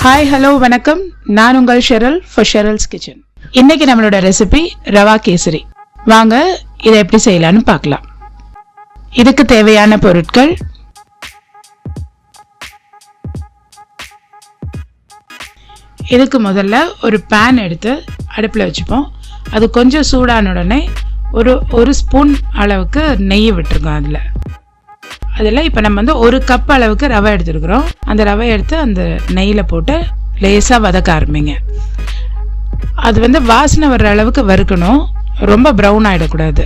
Hi hello வணக்கம், நான் உங்கள் ஷெரல் ஃபார் ஷெரல்ஸ் கிச்சன். இன்னைக்கு நம்மளோட ரெசிபி ரவா கேசரி. வாங்க இதை எப்படி செய்யலான்னு பார்க்கலாம். இதுக்கு தேவையான பொருட்கள்: இதுக்கு முதல்ல ஒரு பேன் எடுத்து அடுப்பில் வச்சுப்போம். அது கொஞ்சம் சூடான உடனே ஒரு ஸ்பூன் அளவுக்கு நெய் விட்டுருக்கோம். அதில் இப்போ நம்ம ஒரு கப் அளவுக்கு ரவை எடுத்துருக்குறோம். அந்த ரவை எடுத்து அந்த நெய்யில் போட்டு லேசாக வதக்க ஆரம்பிங்க. அது வாசனை வர்ற அளவுக்கு வறுக்கணும், ரொம்ப ப்ரௌன் ஆகிடக்கூடாது.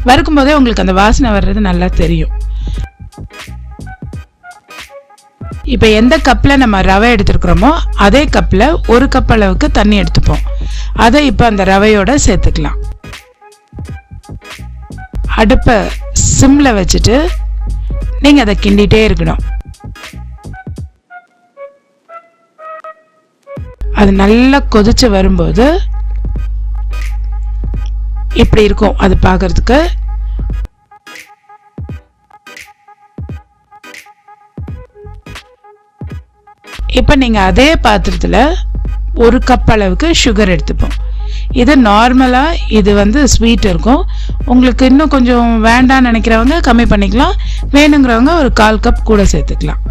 வறுக்கும் போதே உங்களுக்கு அந்த வாசனை வர்றது நல்லா தெரியும். இப்போ எந்த கப்பில் நம்ம ரவை எடுத்துருக்குறோமோ அதே கப்பில் ஒரு கப் அளவுக்கு தண்ணி எடுத்துப்போம். அதை இப்போ அந்த ரவையோட சேர்த்துக்கலாம். அடுப்பை சிம்ல வச்சுட்டு நீங்கள் அதை கிண்டிகிட்டே இருக்கணும். அது நல்லா கொதிச்சு வரும்போது இப்படி இருக்கும் அது பார்க்கறதுக்கு. இப்போ நீங்கள் அதே பாத்திரத்தில் ஒரு கப் அளவுக்கு சுகர் எடுத்துப்போம். இது நார்மலாக இது ஸ்வீட் இருக்கும். உங்களுக்கு இன்னும் கொஞ்சம் வேண்டான்னு நினைக்கிறவங்க கம்மி பண்ணிக்கலாம், வேணுங்கிறவங்க ஒரு 1/4 கப் கூட சேர்த்துக்கலாம்.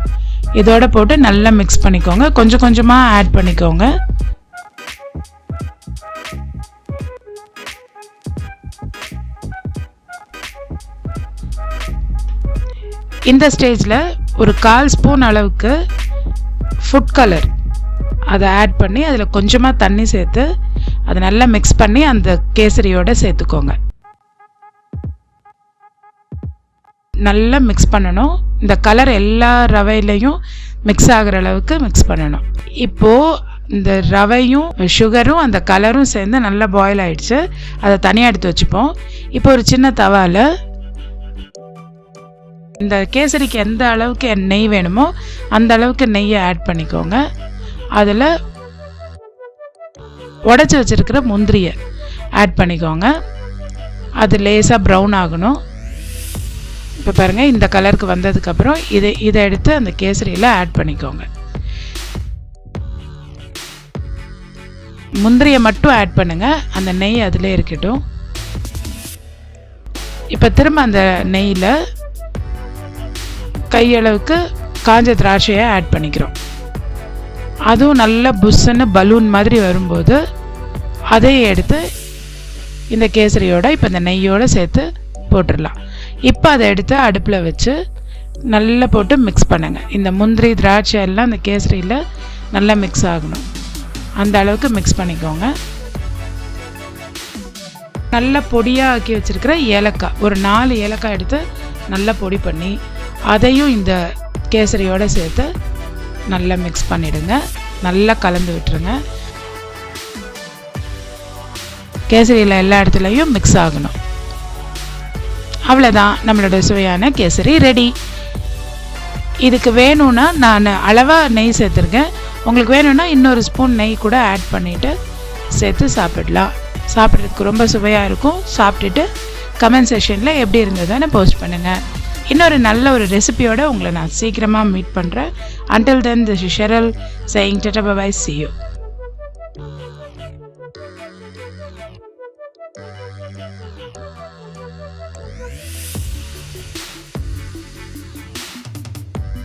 இதோட போட்டு நல்லா மிக்ஸ் பண்ணிக்கோங்க. கொஞ்சம் கொஞ்சமாக ஆட் பண்ணிக்கோங்க. இந்த ஸ்டேஜில் ஒரு 1/4 ஸ்பூன் அளவுக்கு ஃபுட் கலர் அதை ஆட் பண்ணி அதில் கொஞ்சமாக தண்ணி சேர்த்து அதை நல்லா மிக்ஸ் பண்ணி அந்த கேசரியோட சேர்த்துக்கோங்க. நல்லா மிக்ஸ் பண்ணணும். இந்த கலர் எல்லா ரவையிலையும் மிக்ஸ் ஆகிற அளவுக்கு மிக்ஸ் பண்ணணும். இப்போது இந்த ரவையும் சுகரும் அந்த கலரும் சேர்ந்து நல்லா பாயில் ஆகிடுச்சு. அதை தனியாக எடுத்து வச்சுப்போம். இப்போ ஒரு சின்ன தவாவில் இந்த கேசரிக்கு எந்த அளவுக்கு நெய் வேணுமோ அந்த அளவுக்கு நெய்யை ஆட் பண்ணிக்கோங்க. அதில் உடச்சி வச்சுருக்கிற முந்திரியை ஆட் பண்ணிக்கோங்க. அது லேசாக ப்ரௌன் ஆகணும். இப்போ பாருங்கள், இந்த கலருக்கு வந்ததுக்கப்புறம் இதை எடுத்து அந்த கேசரியில் ஆட் பண்ணிக்கோங்க. முந்திரியை மட்டும் ஆட் பண்ணுங்கள், அந்த நெய் அதிலே இருக்கட்டும். இப்போ திரும்ப அந்த நெய்யில் கையளவுக்கு காஞ்ச திராட்சையை ஆட் பண்ணிக்கிறோம். அதுவும் நல்ல புஷ்ஷுன்னு பலூன் மாதிரி வரும்போது அதையே எடுத்து இந்த கேசரியோட இப்போ இந்த நெய்யோடு சேர்த்து போட்டுடலாம். இப்போ அதை எடுத்து அடுப்பில் வச்சு நல்லா போட்டு மிக்ஸ் பண்ணுங்கள். இந்த முந்திரி திராட்சை எல்லாம் இந்த கேசரியில் நல்லா மிக்ஸ் ஆகணும். அந்த அளவுக்கு மிக்ஸ் பண்ணிக்கோங்க. நல்லா பொடியாக ஆக்கி வச்சுருக்கிற ஏலக்காய், ஒரு 4 ஏலக்காய் எடுத்து நல்லா பொடி பண்ணி அதையும் இந்த கேசரியோடு சேர்த்து நல்லா மிக்ஸ் பண்ணிவிடுங்க. நல்லா கலந்து விட்டுருங்க. கேசரியில் எல்லா இடத்துலையும் மிக்ஸ் ஆகணும். அவ்வளோதான், நம்மளோட சுவையான கேசரி ரெடி. இதுக்கு வேணும்னா நான் அளவாக நெய் சேர்த்துருக்கேன். உங்களுக்கு வேணும்னா இன்னொரு ஸ்பூன் நெய் கூட ஆட் பண்ணிவிட்டு சேர்த்து சாப்பிடலாம். சாப்பிட்றதுக்கு ரொம்ப சுவையாக இருக்கும். சாப்பிட்டுட்டு கமெண்ட் செக்ஷனில் எப்படி இருந்ததுன்னு போஸ்ட் பண்ணுங்கள். இன்னொரு நல்ல ஒரு ரெசிபியோட உங்களை நான் சீக்கிரமாக மீட் பண்ணுறேன். Until then, this is Sheryl saying tata bye bye, see you.